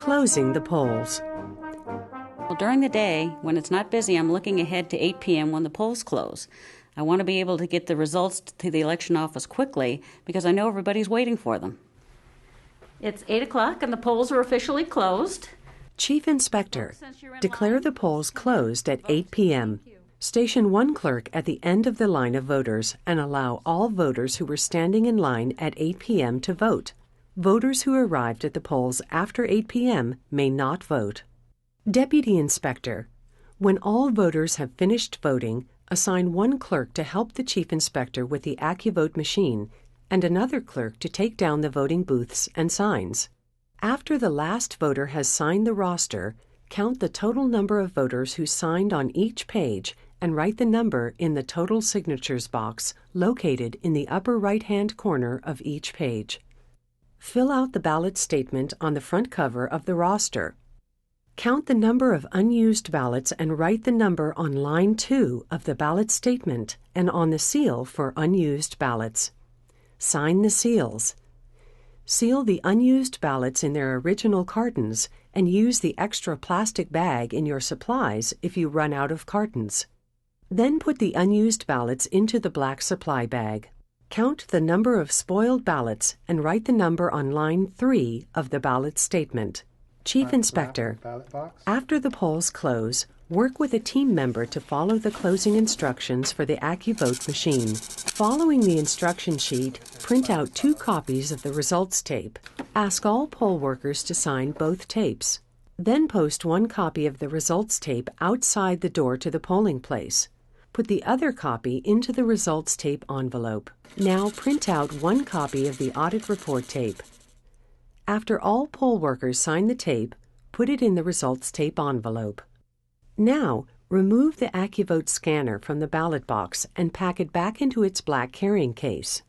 Closing the polls. Well, during the day, when it's not busy, I'm looking ahead to 8 p.m. when the polls close. I want to be able to get the results to the election office quickly because I know everybody's waiting for them. It's 8 o'clock and the polls are officially closed. Chief Inspector, declare the polls closed at 8 p.m. Station one clerk at the end of the line of voters and allow all voters who were standing in line at 8 p.m. to vote. Voters who arrived at the polls after 8 p.m. may not vote. Deputy Inspector, when all voters have finished voting, assign one clerk to help the Chief Inspector with the AccuVote machine and another clerk to take down the voting booths and signs. After the last voter has signed the roster, count the total number of voters who signed on each page and write the number in the total signatures box located in the upper right-hand corner of each page. Fill out the ballot statement on the front cover of the roster. Count the number of unused ballots and write the number on line 2 of the ballot statement and on the seal for unused ballots. Sign the seals. Seal the unused ballots in their original cartons and use the extra plastic bag in your supplies if you run out of cartons. Then put the unused ballots into the black supply bag. Count the number of spoiled ballots and write the number on line 3 of the ballot statement. Chief Inspector, after the polls close, work with a team member to follow the closing instructions for the AccuVote machine. Following the instruction sheet, print out 2 copies of the results tape. Ask all poll workers to sign both tapes. Then post 1 copy of the results tape outside the door to the polling place. Put the other copy into the results tape envelope. Now print out 1 copy of the audit report tape. After all poll workers sign the tape, put it in the results tape envelope. Now, remove the AccuVote scanner from the ballot box and pack it back into its black carrying case.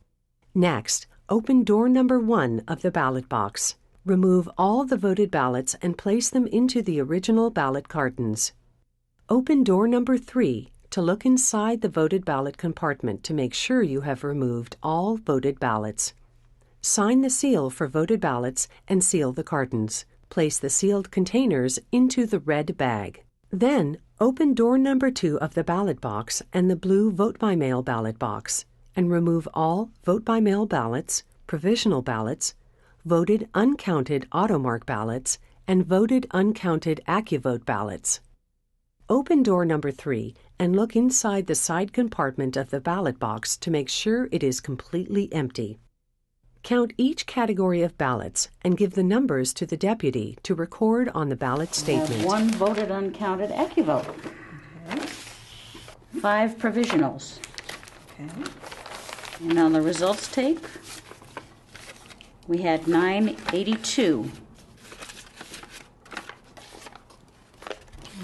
Next, open door number 1 of the ballot box. Remove all the voted ballots and place them into the original ballot cartons. Open door number 3 to look inside the voted ballot compartment to make sure you have removed all voted ballots. Sign the seal for voted ballots and seal the cartons. Place the sealed containers into the red bag. Then, open door number 2 of the ballot box and the blue Vote by Mail ballot box and remove all Vote by Mail ballots, provisional ballots, voted uncounted AutoMark ballots, and voted uncounted AccuVote ballots. Open door number 3 and look inside the side compartment of the ballot box to make sure it is completely empty. Count each category of ballots and give the numbers to the deputy to record on the ballot statement. I have 1 voted uncounted AccuVote. Okay. 5 provisionals. Okay. And on the results tape, we had 982.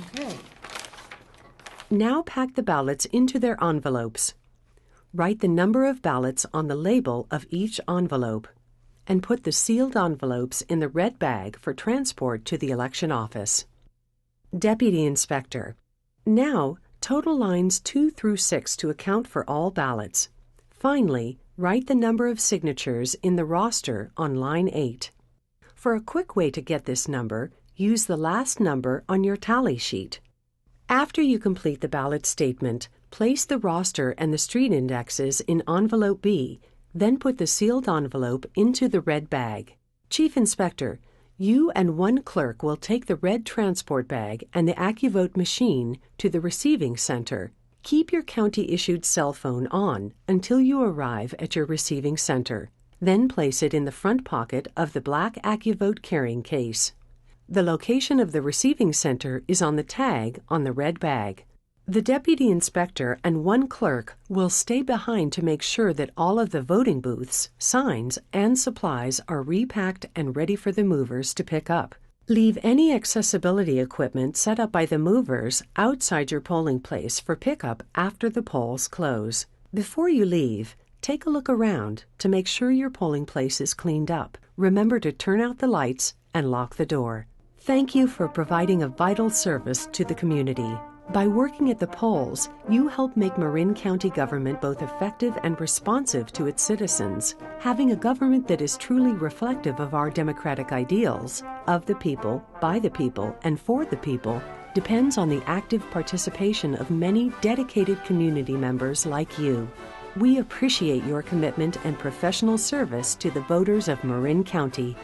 Okay. Now pack the ballots into their envelopes. Write the number of ballots on the label of each envelope and put the sealed envelopes in the red bag for transport to the election office. Deputy Inspector, now total lines 2 through 6 to account for all ballots. Finally, write the number of signatures in the roster on line 8. For a quick way to get this number, use the last number on your tally sheet. After you complete the ballot statement, place the roster and the street indexes in envelope B, then put the sealed envelope into the red bag. Chief Inspector, you and 1 clerk will take the red transport bag and the AccuVote machine to the receiving center. Keep your county-issued cell phone on until you arrive at your receiving center. Then place it in the front pocket of the black AccuVote carrying case. The location of the receiving center is on the tag on the red bag. The Deputy Inspector and 1 clerk will stay behind to make sure that all of the voting booths, signs, and supplies are repacked and ready for the movers to pick up. Leave any accessibility equipment set up by the movers outside your polling place for pickup after the polls close. Before you leave, take a look around to make sure your polling place is cleaned up. Remember to turn out the lights and lock the door. Thank you for providing a vital service to the community. By working at the polls, you help make Marin County government both effective and responsive to its citizens. Having a government that is truly reflective of our democratic ideals, of the people, by the people, and for the people, depends on the active participation of many dedicated community members like you. We appreciate your commitment and professional service to the voters of Marin County.